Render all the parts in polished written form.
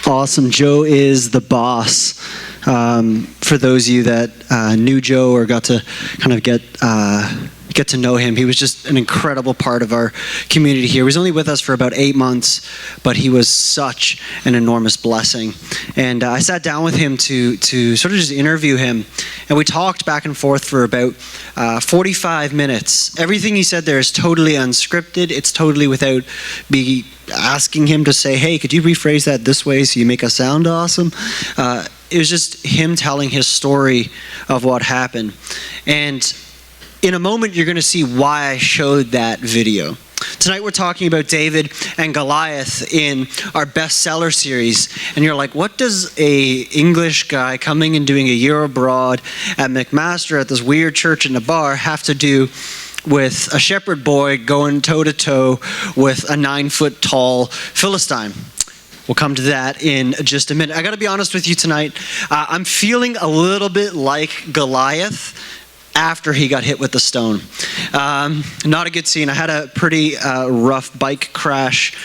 Awesome. Joe is the boss. For those of you that knew Joe or got to kind of get to know him, he was just an incredible part of our community here. He was only with us for about 8 months, but he was such an enormous blessing. And I sat down with him to sort of just interview him, and we talked back and forth for about 45 minutes. Everything he said there is totally unscripted. It's totally without me asking him to say, hey, could you rephrase that this way so you make us sound awesome? It was just him telling his story of what happened. And in a moment, you're going to see why I showed that video. Tonight, we're talking about David and Goliath in our Bestseller series. And you're like, what does a English guy coming and doing a year abroad at McMaster at this weird church in a bar have to do with a shepherd boy going toe-to-toe with a 9-foot-tall Philistine? We'll come to that in just a minute. I got to be honest with you tonight. I'm feeling a little bit like Goliath after he got hit with the stone. Not a good scene. I had a pretty rough bike crash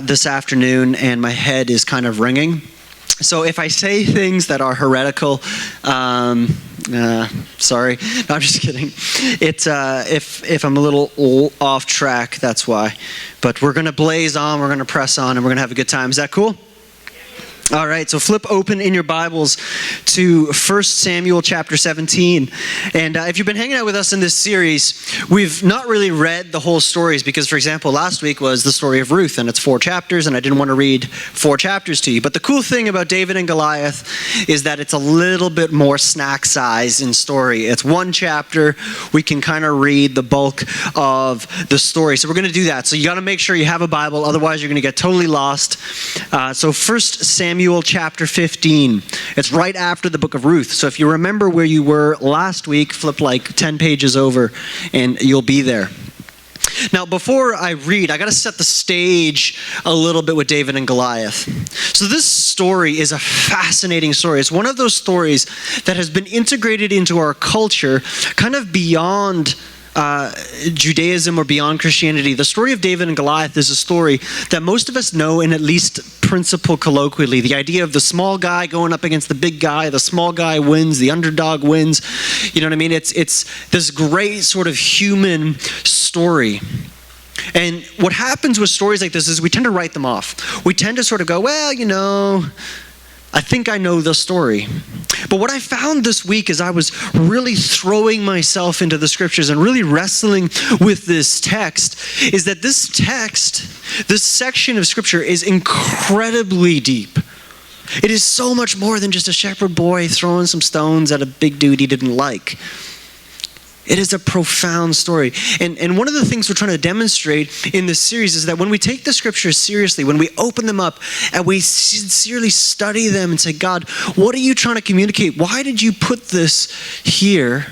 this afternoon, and my head is kind of ringing. So if I say things that are heretical, sorry. No, I'm just kidding. It's if I'm a little off track, that's why. But we're going to blaze on, we're going to press on, and we're going to have a good time. Is that cool? All right, so flip open in your Bibles to 1 Samuel chapter 17. And if you've been hanging out with us in this series, we've not really read the whole stories because, for example, last week was the story of Ruth, and it's 4 chapters, and I didn't want to read 4 chapters to you. But the cool thing about David and Goliath is that it's a little bit more snack size in story. It's 1 chapter. We can kind of read the bulk of the story. So we're going to do that. So you got to make sure you have a Bible, otherwise you're going to get totally lost. So 1 Samuel chapter 15. It's right after the book of Ruth. So if you remember where you were last week, flip like 10 pages over and you'll be there. Now, before I read, I got to set the stage a little bit with David and Goliath. So this story is a fascinating story. It's one of those stories that has been integrated into our culture kind of beyond Judaism or beyond Christianity. The story of David and Goliath is a story that most of us know in at least principle colloquially. The idea of the small guy going up against the big guy, the small guy wins, the underdog wins. You know what I mean? It's this great sort of human story. And what happens with stories like this is we tend to write them off. We tend to sort of go, well, you know, I think I know the story. But what I found this week as I was really throwing myself into the scriptures and really wrestling with this text is that this text, this section of scripture is incredibly deep. It is so much more than just a shepherd boy throwing some stones at a big dude he didn't like. It is a profound story. And one of the things we're trying to demonstrate in this series is that when we take the scriptures seriously, when we open them up and we sincerely study them and say, God, what are you trying to communicate? Why did you put this here?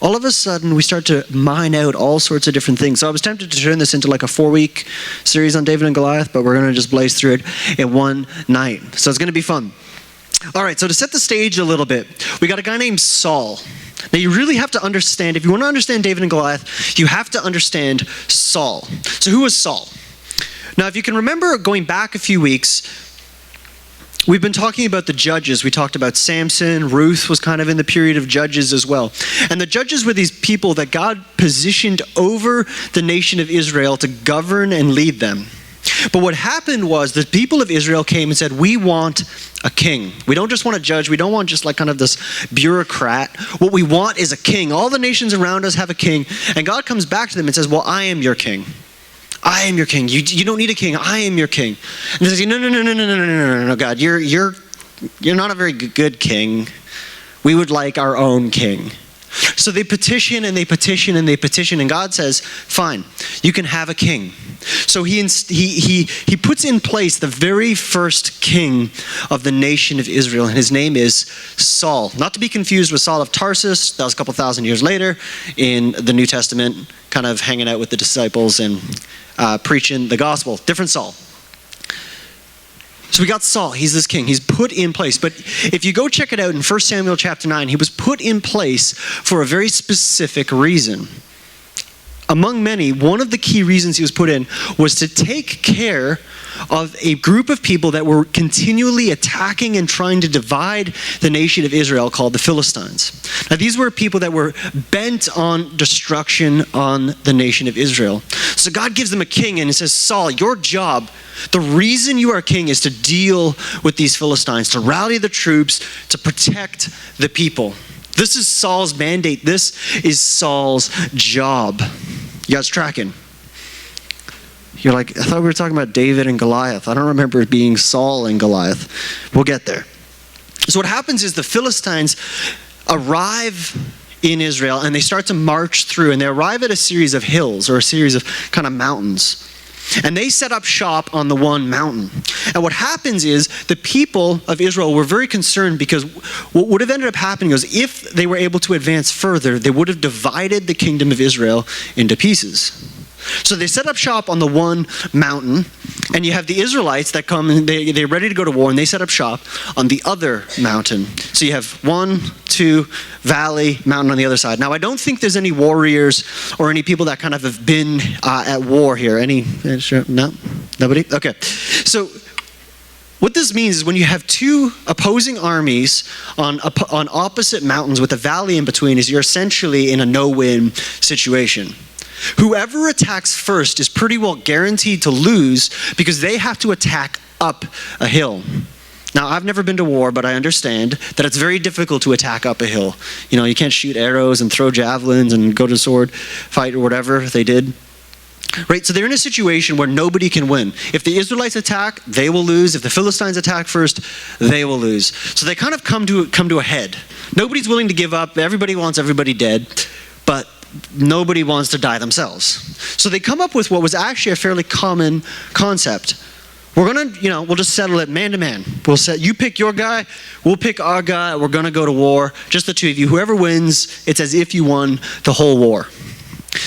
All of a sudden, we start to mine out all sorts of different things. So I was tempted to turn this into like a 4-week series on David and Goliath, but we're going to just blaze through it in one night. So it's going to be fun. All right, so to set the stage a little bit, we got a guy named Saul. Now, you really have to understand, if you want to understand David and Goliath, you have to understand Saul. So who was Saul? Now, if you can remember going back a few weeks, we've been talking about the judges. We talked about Samson. Ruth was kind of in the period of judges as well. And the judges were these people that God positioned over the nation of Israel to govern and lead them. But what happened was the people of Israel came and said, we want a king. We don't just want a judge. We don't want just like kind of this bureaucrat. What we want is a king. All the nations around us have a king. And God comes back to them and says, well, I am your king. I am your king. You don't need a king. I am your king. And they say, no, God, you're not a very good king. We would like our own king. So they petition and they petition and they petition, and God says, fine, you can have a king. So he puts in place the very first king of the nation of Israel, and his name is Saul. Not to be confused with Saul of Tarsus. That was a couple thousand years later in the New Testament, kind of hanging out with the disciples and preaching the gospel. Different Saul. So we got Saul. He's this king. He's put in place. But if you go check it out in 1 Samuel chapter 9, he was put in place for a very specific reason. among many, one of the key reasons he was put in was to take care of a group of people that were continually attacking and trying to divide the nation of Israel, called the Philistines. Now, these were people that were bent on destruction on the nation of Israel. So God gives them a king, and he says, Saul, your job, the reason you are king, is to deal with these Philistines, to rally the troops, to protect the people. This is Saul's mandate. This is Saul's job. You guys tracking? You're like, I thought we were talking about David and Goliath. I don't remember it being Saul and Goliath. We'll get there. So what happens is the Philistines arrive in Israel, and they start to march through, and they arrive at a series of hills, or a series of kind of mountains. And they set up shop on the one mountain. And what happens is the people of Israel were very concerned, because what would have ended up happening was, if they were able to advance further, they would have divided the kingdom of Israel into pieces. So they set up shop on the one mountain, and you have the Israelites that come, and they're ready to go to war, and they set up shop on the other mountain. So you have 1, 2, valley, mountain on the other side. Now, I don't think there's any warriors or any people that kind of have been at war here. No? Nobody? Okay. So what this means is, when you have two opposing armies on opposite mountains with a valley in between, is you're essentially in a no-win situation. Whoever attacks first is pretty well guaranteed to lose, because they have to attack up a hill. Now, I've never been to war, but I understand that it's very difficult to attack up a hill. You know, you can't shoot arrows and throw javelins and go to sword fight or whatever they did. Right? So they're in a situation where nobody can win. If the Israelites attack, they will lose. If the Philistines attack first, they will lose. So they kind of come to a head. Nobody's willing to give up. Everybody wants everybody dead, but nobody wants to die themselves. So they come up with what was actually a fairly common concept. We're going to, we'll just settle it man to man. You pick your guy, we'll pick our guy, we're going to go to war, just the two of you. Whoever wins, it's as if you won the whole war.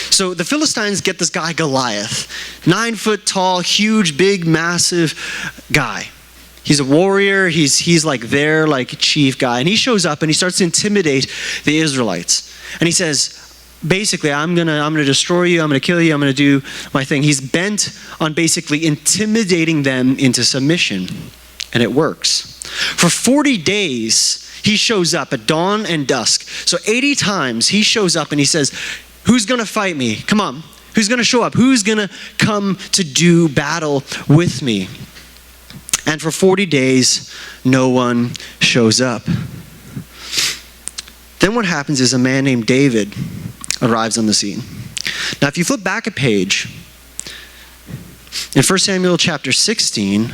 So the Philistines get this guy Goliath, 9 foot tall, huge, big, massive guy. He's a warrior, he's like their chief guy, and he shows up and he starts to intimidate the Israelites. And he says, basically, I'm gonna destroy you, I'm gonna kill you, I'm gonna do my thing. He's bent on basically intimidating them into submission, and it works. For 40 days, he shows up at dawn and dusk. So 80 times he shows up and he says, who's gonna fight me? Come on, who's gonna show up? Who's gonna come to do battle with me? And for 40 days, no one shows up. Then what happens is, a man named David arrives on the scene. Now, if you flip back a page, in 1 Samuel chapter 16,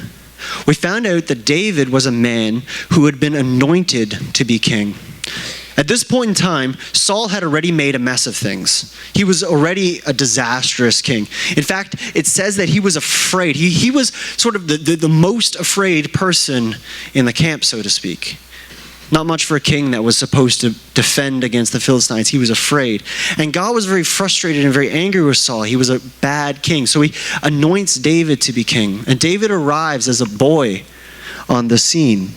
we found out that David was a man who had been anointed to be king. At this point in time, Saul had already made a mess of things. He was already a disastrous king. In fact, it says that he was afraid. He was sort of the most afraid person in the camp, so to speak. Not much for a king that was supposed to defend against the Philistines. He was afraid. And God was very frustrated and very angry with Saul. He was a bad king. So he anoints David to be king. And David arrives as a boy on the scene.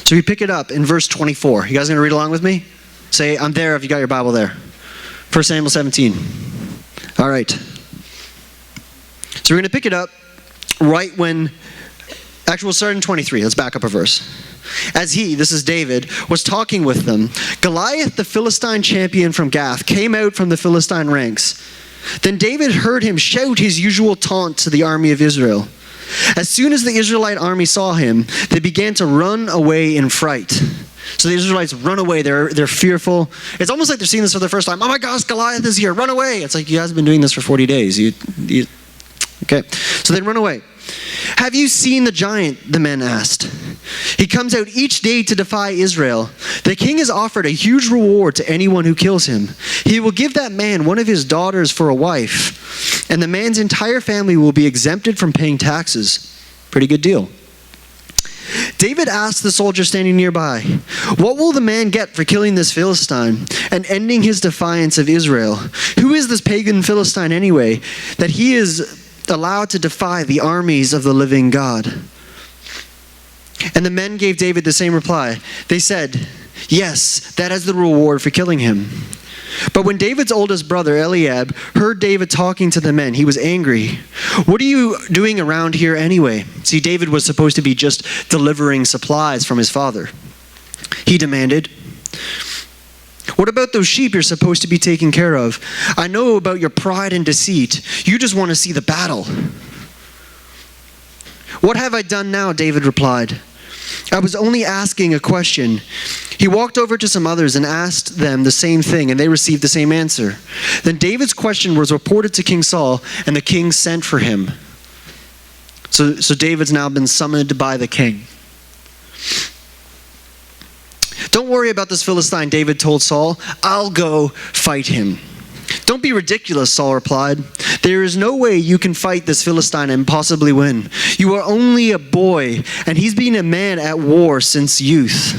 So we pick it up in verse 24. You guys going to read along with me? Say, I'm there if you got your Bible there. 1 Samuel 17. All right. So we're going to pick it up right when... Actually, we'll start in 23. Let's back up a verse. As he, this is David, was talking with them, Goliath, the Philistine champion from Gath, came out from the Philistine ranks. Then David heard him shout his usual taunt to the army of Israel. As soon as the Israelite army saw him, they began to run away in fright. So the Israelites run away. They're fearful. It's almost like they're seeing this for the first time. Oh my gosh, Goliath is here. Run away. It's like, you guys have been doing this for 40 days. Okay. So they run away. Have you seen the giant? The men asked. He comes out each day to defy Israel. The king has offered a huge reward to anyone who kills him. He will give that man one of his daughters for a wife, and the man's entire family will be exempted from paying taxes. Pretty good deal. David asked the soldier standing nearby, what will the man get for killing this Philistine and ending his defiance of Israel? Who is this pagan Philistine anyway, that he is allowed to defy the armies of the living God? And the men gave David the same reply. They said, Yes, that is the reward for killing him." But when David's oldest brother, Eliab, heard David talking to the men, he was angry. "What are you doing around here anyway?" See, David was supposed to be just delivering supplies from his father. He demanded, "What about those sheep you're supposed to be taking care of? I know about your pride and deceit. You just want to see the battle." "What have I done now?" David replied. "I was only asking a question." He walked over to some others and asked them the same thing, and they received the same answer. Then David's question was reported to King Saul, and the king sent for him. So David's now been summoned by the king. "Don't worry about this Philistine," David told Saul. "I'll go fight him." "Don't be ridiculous," Saul replied. "There is no way you can fight this Philistine and possibly win. You are only a boy, and he's been a man at war since youth."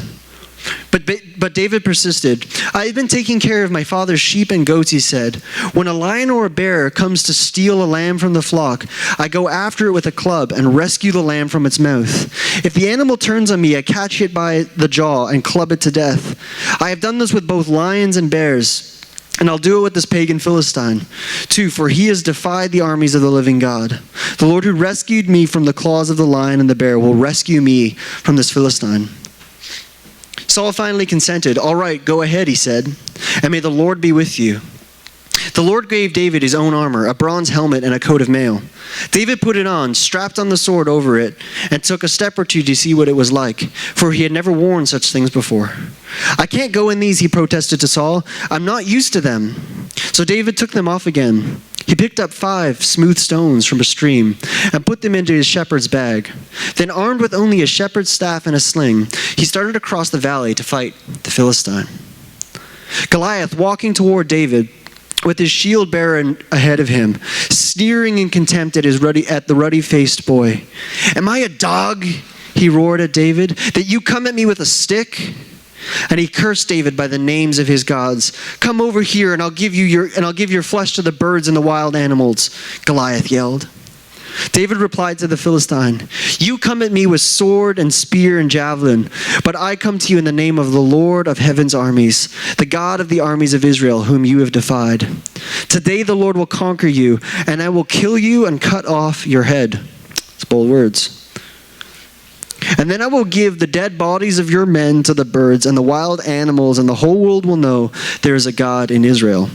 But David persisted. "I've been taking care of my father's sheep and goats," he said. "When a lion or a bear comes to steal a lamb from the flock, I go after it with a club and rescue the lamb from its mouth. If the animal turns on me, I catch it by the jaw and club it to death. I have done this with both lions and bears, and I'll do it with this pagan Philistine, too, for he has defied the armies of the living God. The Lord who rescued me from the claws of the lion and the bear will rescue me from this Philistine." Saul finally consented. "All right, go ahead," he said, "and may the Lord be with you." The Lord gave David his own armor, a bronze helmet and a coat of mail. David put it on, strapped on the sword over it, and took a step or two to see what it was like, for he had never worn such things before. "I can't go in these," he protested to Saul. "I'm not used to them." So David took them off again. He picked up 5 smooth stones from a stream and put them into his shepherd's bag. Then, armed with only a shepherd's staff and a sling, he started across the valley to fight the Philistine. Goliath, walking toward David with his shield bearer ahead of him, sneering in contempt at the ruddy-faced boy. "Am I a dog," he roared at David, "that you come at me with a stick?" And he cursed David by the names of his gods. "Come over here, and I'll give your flesh to the birds and the wild animals," Goliath yelled. David replied to the Philistine, "You come at me with sword and spear and javelin, but I come to you in the name of the Lord of heaven's armies, the God of the armies of Israel, whom you have defied. Today the Lord will conquer you, and I will kill you and cut off your head." It's bold words. "And then I will give the dead bodies of your men to the birds and the wild animals, and the whole world will know there is a God in Israel."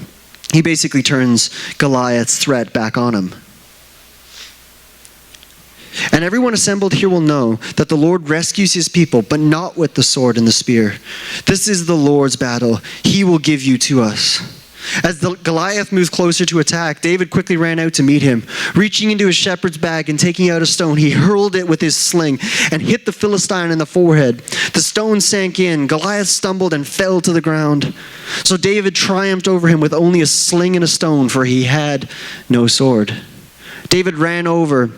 He basically turns Goliath's threat back on him. "And everyone assembled here will know that the Lord rescues his people, but not with the sword and the spear. This is the Lord's battle. He will give you to us." As the Goliath moved closer to attack, David quickly ran out to meet him. Reaching into his shepherd's bag and taking out a stone, he hurled it with his sling and hit the Philistine in the forehead. The stone sank in. Goliath stumbled and fell to the ground. So David triumphed over him with only a sling and a stone, for he had no sword. David ran over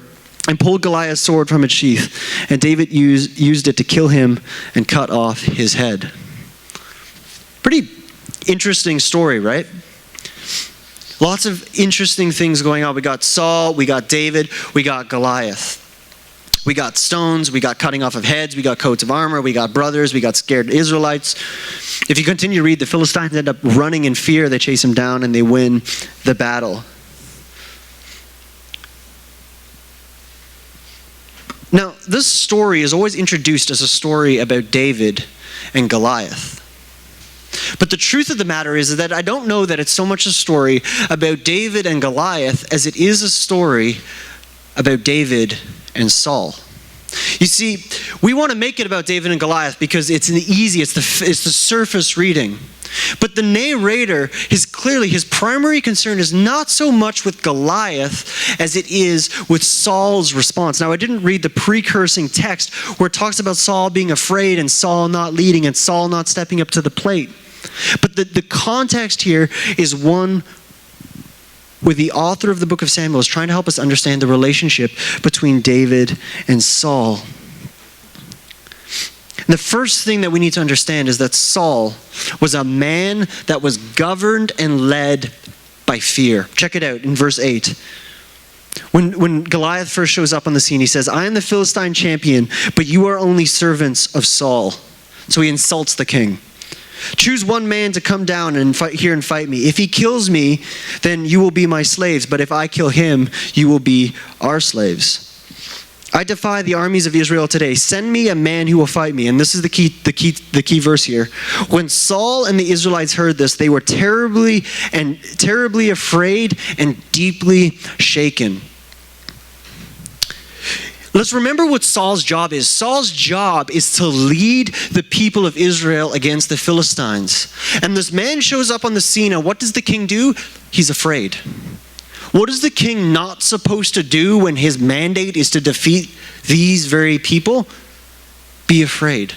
and pulled Goliath's sword from its sheath, and David used it to kill him and cut off his head. Pretty interesting story, right? Lots of interesting things going on. We got Saul, we got David, we got Goliath. We got stones, we got cutting off of heads, we got coats of armor, we got brothers, we got scared Israelites. If you continue to read, the Philistines end up running in fear. They chase him down and they win the battle. Now, this story is always introduced as a story about David and Goliath. But the truth of the matter is that I don't know that it's so much a story about David and Goliath as it is a story about David and Saul. You see, we want to make it about David and Goliath because it's the surface reading. But the narrator his primary concern is not so much with Goliath as it is with Saul's response. Now, I didn't read the precursing text where it talks about Saul being afraid and Saul not leading and Saul not stepping up to the plate. But the context here is one where the author of the book of Samuel is trying to help us understand the relationship between David and Saul. And the first thing that we need to understand is that Saul was a man that was governed and led by fear. Check it out in verse 8. When Goliath first shows up on the scene, he says, "I am the Philistine champion, but you are only servants of Saul." So he insults the king. Choose one man to come down and fight here and fight me. If he kills me, then you will be my slaves. But if I kill him, you will be our slaves. I defy the armies of Israel today. Send me a man who will fight me. And this is the key verse here. When Saul and the Israelites heard this, they were terribly afraid and deeply shaken. Let's remember what Saul's job is. Saul's job is to lead the people of Israel against the Philistines. And this man shows up on the scene, and what does the king do? He's afraid. What is the king not supposed to do when his mandate is to defeat these very people? Be afraid.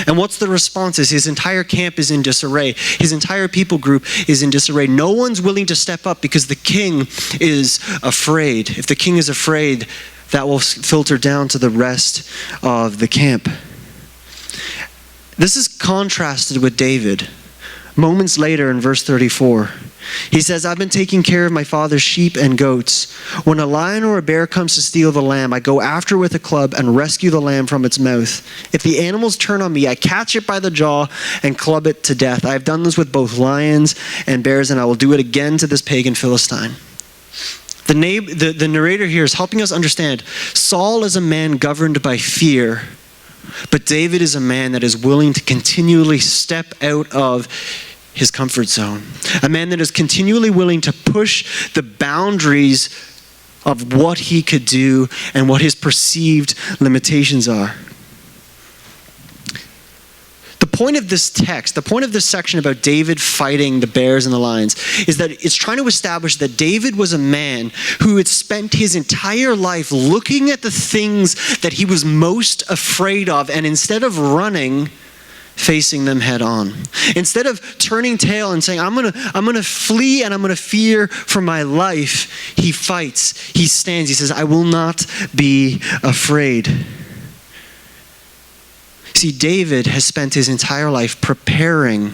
And what's the response? His entire camp is in disarray. His entire people group is in disarray. No one's willing to step up because the king is afraid. If the king is afraid, that will filter down to the rest of the camp. This is contrasted with David. Moments later in verse 34, he says, I've been taking care of my father's sheep and goats. When a lion or a bear comes to steal the lamb, I go after with a club and rescue the lamb from its mouth. If the animals turn on me, I catch it by the jaw and club it to death. I have done this with both lions and bears, and I will do it again to this pagan Philistine. The narrator here is helping us understand Saul is a man governed by fear, but David is a man that is willing to continually step out of his comfort zone. A man that is continually willing to push the boundaries of what he could do and what his perceived limitations are. The point of this text, the point of this section about David fighting the bears and the lions, is that it's trying to establish that David was a man who had spent his entire life looking at the things that he was most afraid of, and instead of running, facing them head on. Instead of turning tail and saying, I'm gonna flee and I'm gonna fear for my life, he fights, he stands, he says, I will not be afraid. See, David has spent his entire life preparing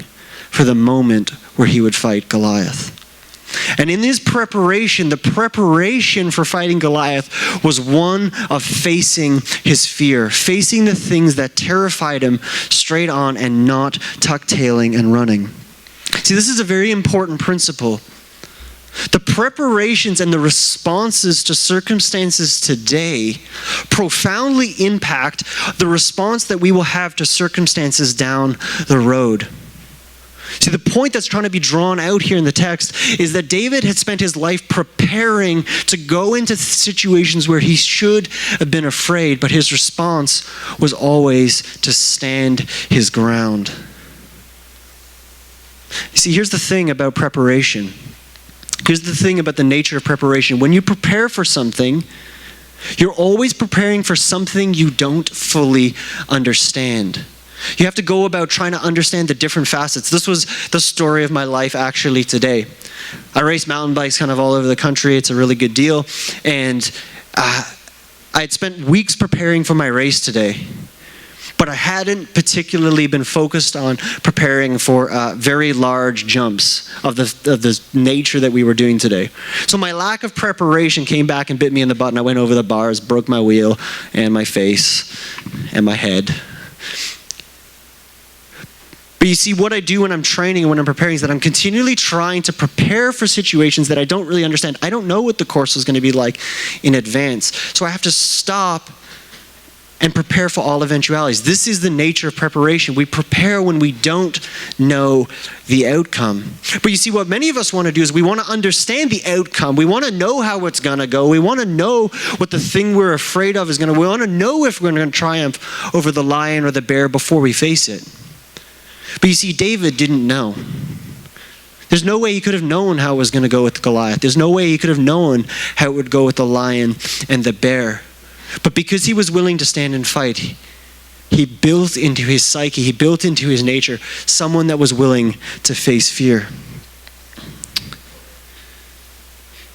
for the moment where he would fight Goliath. And in his preparation, the preparation for fighting Goliath was one of facing his fear, facing the things that terrified him straight on and not tuck-tailing and running. See, this is a very important principle. The preparations and the responses to circumstances today profoundly impact the response that we will have to circumstances down the road. See, the point that's trying to be drawn out here in the text is that David had spent his life preparing to go into situations where he should have been afraid, but his response was always to stand his ground. You see, here's the thing about preparation. Here's the thing about the nature of preparation. When you prepare for something, you're always preparing for something you don't fully understand. You have to go about trying to understand the different facets. This was the story of my life actually today. I race mountain bikes kind of all over the country. It's a really good deal. And I had spent weeks preparing for my race today. But I hadn't particularly been focused on preparing for very large jumps of the nature that we were doing today. So my lack of preparation came back and bit me in the butt, and I went over the bars, broke my wheel and my face and my head. But you see, what I do when I'm training and when I'm preparing is that I'm continually trying to prepare for situations that I don't really understand. I don't know what the course is going to be like in advance. So I have to stop and prepare for all eventualities. This is the nature of preparation. We prepare when we don't know the outcome. But you see, what many of us want to do is we want to understand the outcome. We want to know how it's going to go. We want to know what the thing we're afraid of is going to. We want to know if we're going to triumph over the lion or the bear before we face it. But you see, David didn't know. There's no way he could have known how it was going to go with Goliath. There's no way he could have known how it would go with the lion and the bear. But because he was willing to stand and fight, he built into his psyche, he built into his nature, someone that was willing to face fear.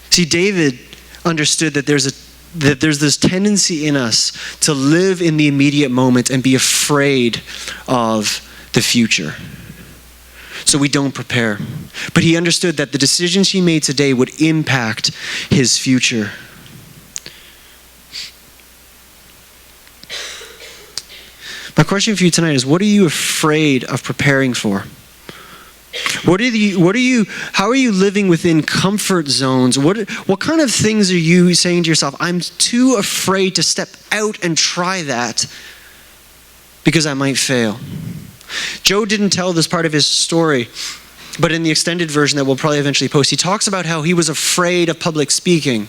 See, David understood that there's this tendency in us to live in the immediate moment and be afraid of the future. So we don't prepare. But he understood that the decisions he made today would impact his future. My question for you tonight is, what are you afraid of preparing for? How are you living within comfort zones? What kind of things are you saying to yourself, I'm too afraid to step out and try that because I might fail? Joe didn't tell this part of his story, but in the extended version that we'll probably eventually post, he talks about how he was afraid of public speaking.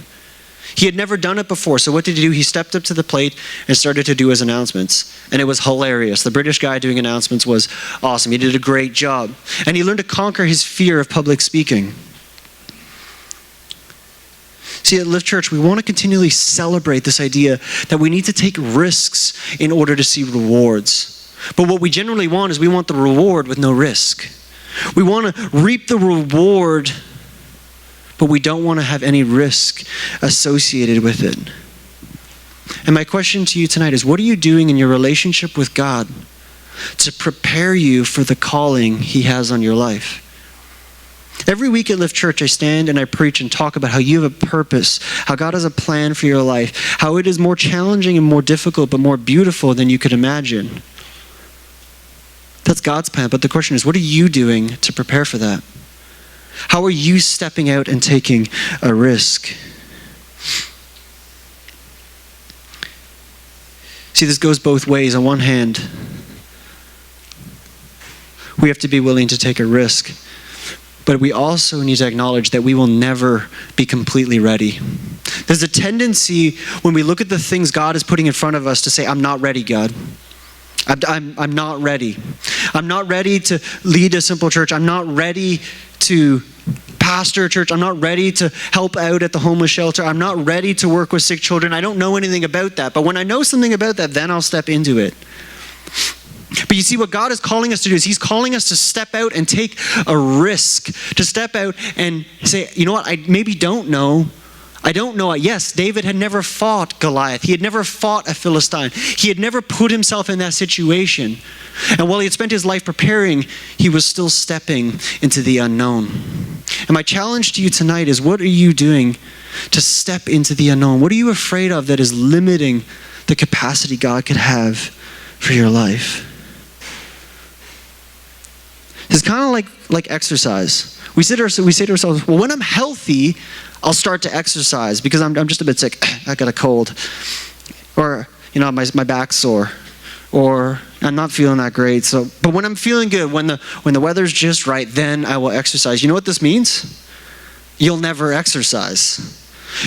He had never done it before, so what did he do? He stepped up to the plate and started to do his announcements. And it was hilarious. The British guy doing announcements was awesome. He did a great job. And he learned to conquer his fear of public speaking. See, at Lift Church, we want to continually celebrate this idea that we need to take risks in order to see rewards. But what we generally want is we want the reward with no risk. We want to reap the reward, but we don't want to have any risk associated with it. And my question to you tonight is, what are you doing in your relationship with God to prepare you for the calling He has on your life? Every week at Lift Church, I stand and I preach and talk about how you have a purpose, how God has a plan for your life, how it is more challenging and more difficult, but more beautiful than you could imagine. That's God's plan, but the question is, what are you doing to prepare for that? How are you stepping out and taking a risk? See, this goes both ways. On one hand, we have to be willing to take a risk, but we also need to acknowledge that we will never be completely ready. There's a tendency when we look at the things God is putting in front of us to say, I'm not ready, God. I'm not ready. I'm not ready to lead a simple church. I'm not ready to pastor a church. I'm not ready to help out at the homeless shelter. I'm not ready to work with sick children. I don't know anything about that. But when I know something about that, then I'll step into it. But you see, what God is calling us to do is He's calling us to step out and take a risk, to step out and say, you know what, I maybe don't know. I don't know. Yes, David had never fought Goliath. He had never fought a Philistine. He had never put himself in that situation. And while he had spent his life preparing, he was still stepping into the unknown. And my challenge to you tonight is, what are you doing to step into the unknown? What are you afraid of that is limiting the capacity God could have for your life? It's kind of like exercise. We say to ourselves, well, when I'm healthy, I'll start to exercise because I'm just a bit sick. I got a cold. Or, my back's sore. Or I'm not feeling that great. But when I'm feeling good, when the weather's just right, then I will exercise. You know what this means? You'll never exercise.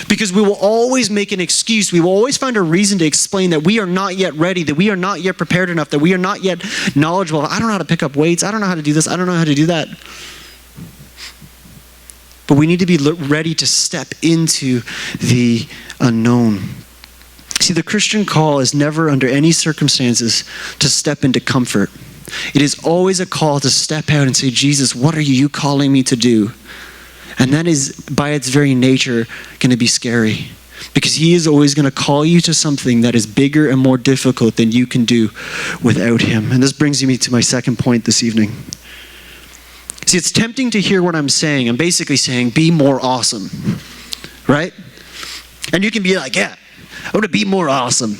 Because we will always make an excuse. We will always find a reason to explain that we are not yet ready, that we are not yet prepared enough, that we are not yet knowledgeable. I don't know how to pick up weights. I don't know how to do this. I don't know how to do that. But we need to be ready to step into the unknown. See, the Christian call is never under any circumstances to step into comfort. It is always a call to step out and say, Jesus, what are you calling me to do? And that is, by its very nature, going to be scary. Because He is always going to call you to something that is bigger and more difficult than you can do without Him. And this brings me to my second point this evening. See, it's tempting to hear what I'm saying. I'm basically saying, be more awesome, right? And you can be like, yeah, I want to be more awesome.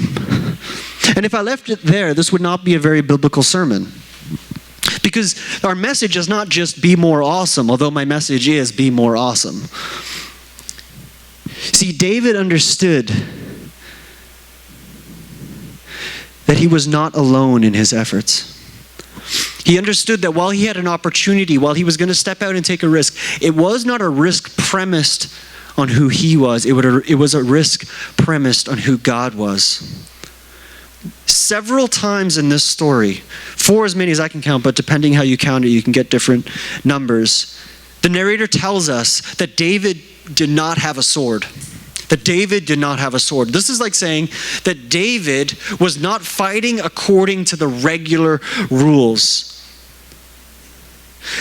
And if I left it there, this would not be a very biblical sermon. Because our message is not just be more awesome, although my message is be more awesome. See, David understood that he was not alone in his efforts. He understood that while he had an opportunity, while he was going to step out and take a risk, it was not a risk premised on who he was. It was a risk premised on who God was. Several times in this story, 4 as many as I can count, but depending how you count it, you can get different numbers. The narrator tells us that David did not have a sword. This is like saying that David was not fighting according to the regular rules.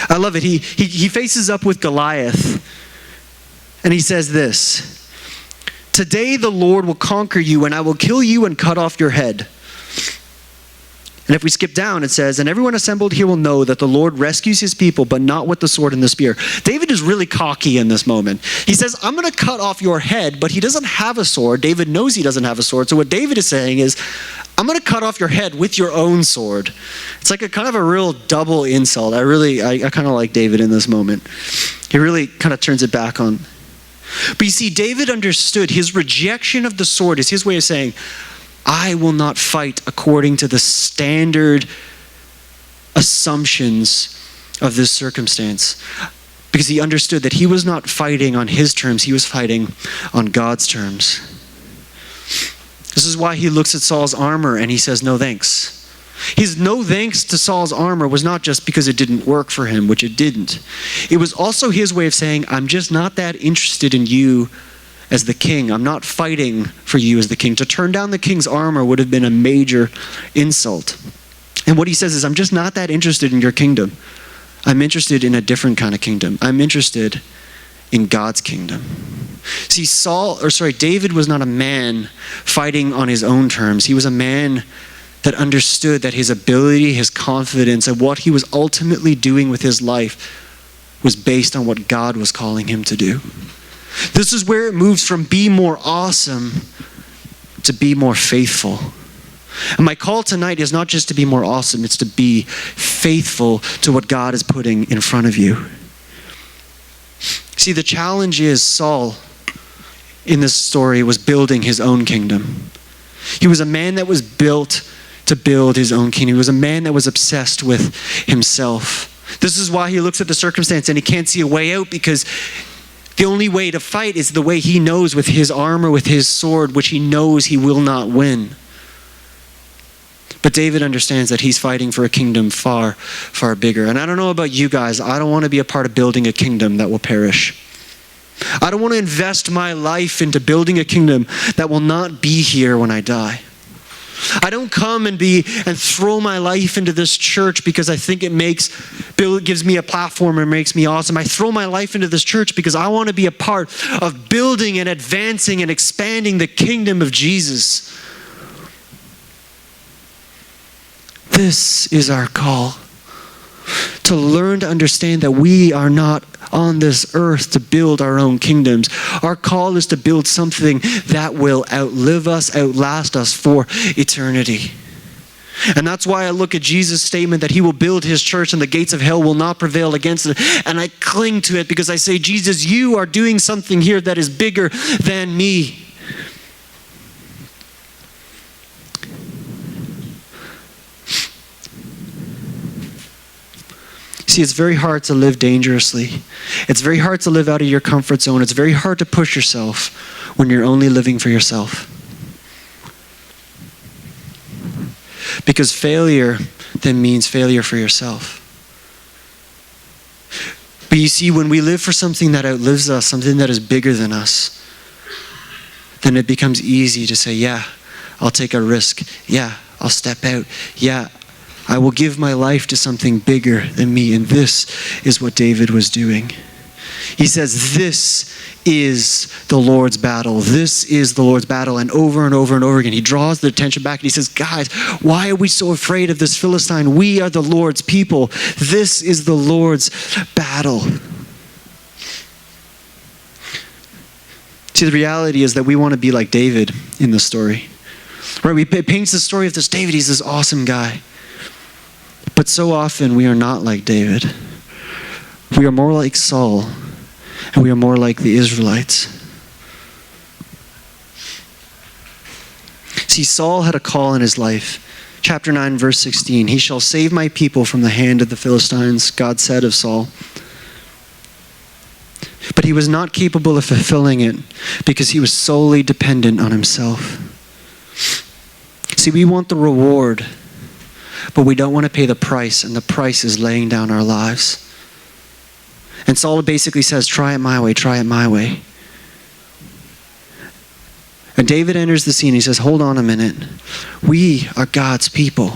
I love it. He faces up with Goliath and he says this, "Today the Lord will conquer you and I will kill you and cut off your head." And if we skip down, it says, "And everyone assembled here will know that the Lord rescues His people, but not with the sword and the spear." David is really cocky in this moment. He says, I'm going to cut off your head, but he doesn't have a sword. David knows he doesn't have a sword. So what David is saying is, I'm going to cut off your head with your own sword. It's like a kind of a real double insult. I kind of like David in this moment. He really kind of turns it back on. But you see, David understood his rejection of the sword is his way of saying, I will not fight according to the standard assumptions of this circumstance. Because he understood that he was not fighting on his terms, he was fighting on God's terms. This is why he looks at Saul's armor and he says, no thanks. His no thanks to Saul's armor was not just because it didn't work for him, which it didn't. It was also his way of saying, I'm just not that interested in you as the king. I'm not fighting for you as the king. To turn down the king's armor would have been a major insult. And what he says is, I'm just not that interested in your kingdom. I'm interested in a different kind of kingdom. I'm interested in God's kingdom. See, David was not a man fighting on his own terms. He was a man that understood that his ability, his confidence, and what he was ultimately doing with his life was based on what God was calling him to do. This is where it moves from be more awesome to be more faithful. And my call tonight is not just to be more awesome, it's to be faithful to what God is putting in front of you. See, the challenge is Saul in this story was building his own kingdom. He was a man that was built to build his own kingdom. He was a man that was obsessed with himself. This is why he looks at the circumstance and he can't see a way out, because the only way to fight is the way he knows, with his armor, with his sword, which he knows he will not win. But David understands that he's fighting for a kingdom far, far bigger. And I don't know about you guys, I don't want to be a part of building a kingdom that will perish. I don't want to invest my life into building a kingdom that will not be here when I die. I don't come and throw my life into this church because I think it gives me a platform and makes me awesome. I throw my life into this church because I want to be a part of building and advancing and expanding the kingdom of Jesus. This is our call. To learn to understand that we are not on this earth to build our own kingdoms. Our call is to build something that will outlive us, outlast us for eternity. And that's why I look at Jesus' statement that he will build his church and the gates of hell will not prevail against it. And I cling to it because I say, Jesus, you are doing something here that is bigger than me. See, it's very hard to live dangerously. It's very hard to live out of your comfort zone. It's very hard to push yourself when you're only living for yourself. Because failure then means failure for yourself. But you see, when we live for something that outlives us, something that is bigger than us, then it becomes easy to say, yeah, I'll take a risk. Yeah, I'll step out. Yeah, I will give my life to something bigger than me. And this is what David was doing. He says, this is the Lord's battle. This is the Lord's battle. And over and over and over again, he draws the attention back and he says, guys, why are we so afraid of this Philistine? We are the Lord's people. This is the Lord's battle. See, the reality is that we want to be like David in the story. Right? It paints the story of this David. He's this awesome guy. But so often we are not like David. We are more like Saul, and we are more like the Israelites. See, Saul had a call in his life. Chapter 9, verse 16. He shall save my people from the hand of the Philistines, God said of Saul. But he was not capable of fulfilling it because he was solely dependent on himself. See, we want the reward, but we don't want to pay the price, and the price is laying down our lives. And Saul basically says, try it my way, try it my way. And David enters the scene. He says, hold on a minute. We are God's people.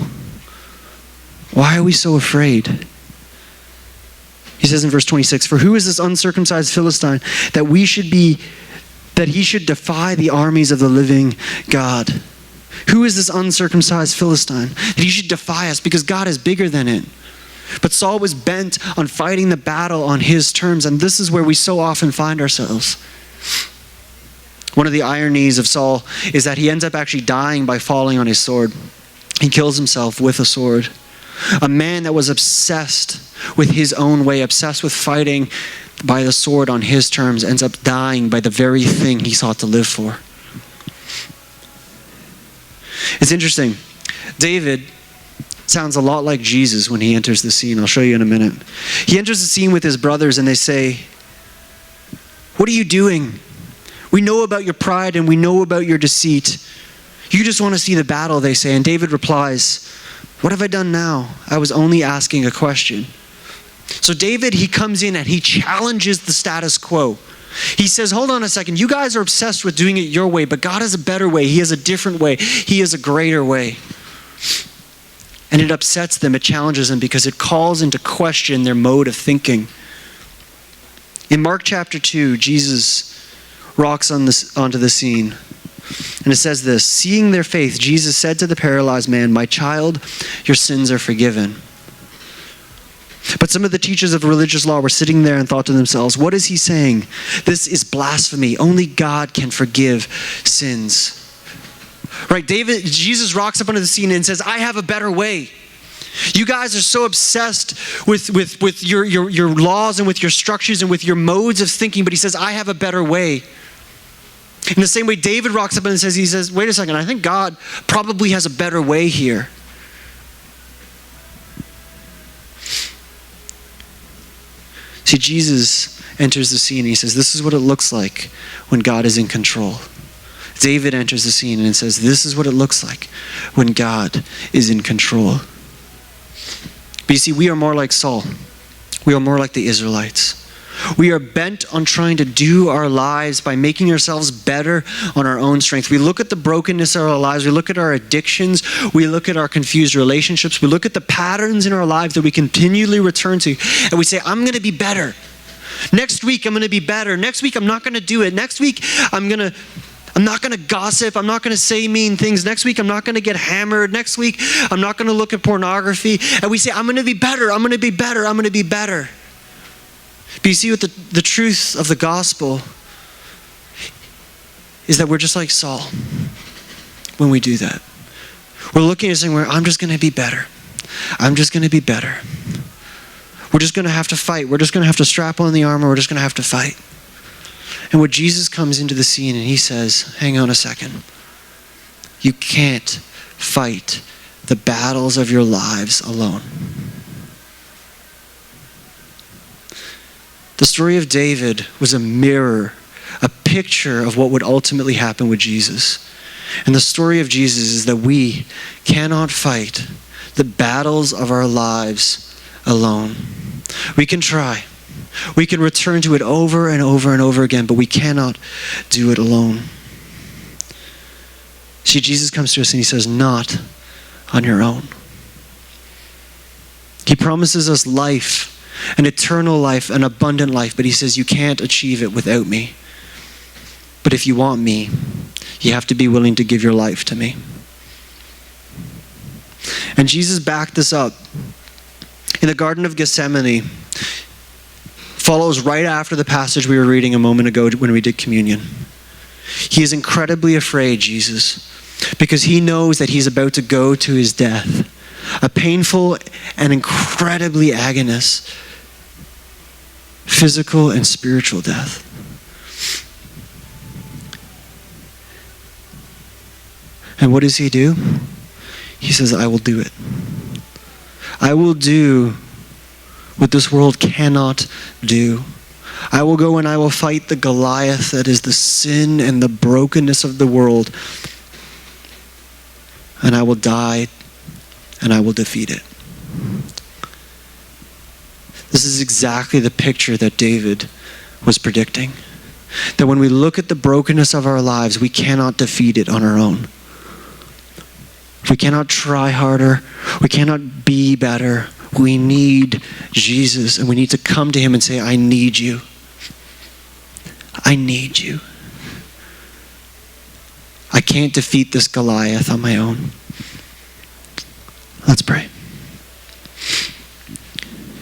Why are we so afraid? He says in verse 26, for who is this uncircumcised Philistine that he should defy the armies of the living God? Who is this uncircumcised Philistine that he should defy us, because God is bigger than it? But Saul was bent on fighting the battle on his terms, and this is where we so often find ourselves. One of the ironies of Saul is that he ends up actually dying by falling on his sword. He kills himself with a sword. A man that was obsessed with his own way, obsessed with fighting by the sword on his terms, ends up dying by the very thing he sought to live for. It's interesting. David sounds a lot like Jesus when he enters the scene. I'll show you in a minute. He enters the scene with his brothers and they say, "What are you doing? We know about your pride and we know about your deceit. You just want to see the battle," they say. And David replies, "What have I done now? I was only asking a question." So David, he comes in and he challenges the status quo. He says, hold on a second. You guys are obsessed with doing it your way, but God has a better way. He has a different way. He has a greater way. And it upsets them. It challenges them because it calls into question their mode of thinking. In Mark chapter 2, Jesus rocks onto the scene. And it says this, "Seeing their faith, Jesus said to the paralyzed man, 'My child, your sins are forgiven.' But some of the teachers of religious law were sitting there and thought to themselves, 'What is he saying? This is blasphemy. Only God can forgive sins.'" Right? Jesus rocks up onto the scene and says, "I have a better way. You guys are so obsessed with your laws and with your structures and with your modes of thinking." But he says, "I have a better way." In the same way, David rocks up and he says, "Wait a second, I think God probably has a better way here." See, Jesus enters the scene and he says, "This is what it looks like when God is in control." David enters the scene and says, "This is what it looks like when God is in control." But you see, we are more like Saul. We are more like the Israelites. We are bent on trying to do our lives by making ourselves better on our own strength. We look at the brokenness of our lives. We look at our addictions. We look at our confused relationships. We look at the patterns in our lives that we continually return to. And we say, "I'm going to be better. Next week, I'm going to be better. Next week, I'm not going to do it. Next week, I'm not going to gossip. I'm not going to say mean things. Next week, I'm not going to get hammered. Next week, I'm not going to look at pornography." And we say, "I'm going to be better. I'm going to be better. I'm going to be better." But you see, what the truth of the gospel is that we're just like Saul when we do that. We're looking at saying, "I'm just going to be better. I'm just going to be better. We're just going to have to fight. We're just going to have to strap on the armor. We're just going to have to fight." And when Jesus comes into the scene and he says, "Hang on a second. You can't fight the battles of your lives alone." The story of David was a mirror, a picture of what would ultimately happen with Jesus. And the story of Jesus is that we cannot fight the battles of our lives alone. We can try. We can return to it over and over and over again, but we cannot do it alone. See, Jesus comes to us and he says, "Not on your own." He promises us life, an eternal life, an abundant life, but he says, "You can't achieve it without me. But if you want me, you have to be willing to give your life to me." And Jesus backed this up in the Garden of Gethsemane. Follows right after the passage we were reading a moment ago when we did communion. He is incredibly afraid, Jesus, because he knows that he's about to go to his death, a painful and incredibly agonist physical and spiritual death. And what does he do? He says, "I will do it. I will do what this world cannot do. I will go and I will fight the Goliath that is the sin and the brokenness of the world. And I will die and I will defeat it." This is exactly the picture that David was predicting. That when we look at the brokenness of our lives, we cannot defeat it on our own. We cannot try harder. We cannot be better. We need Jesus, and we need to come to him and say, "I need you. I need you. I can't defeat this Goliath on my own." Let's pray.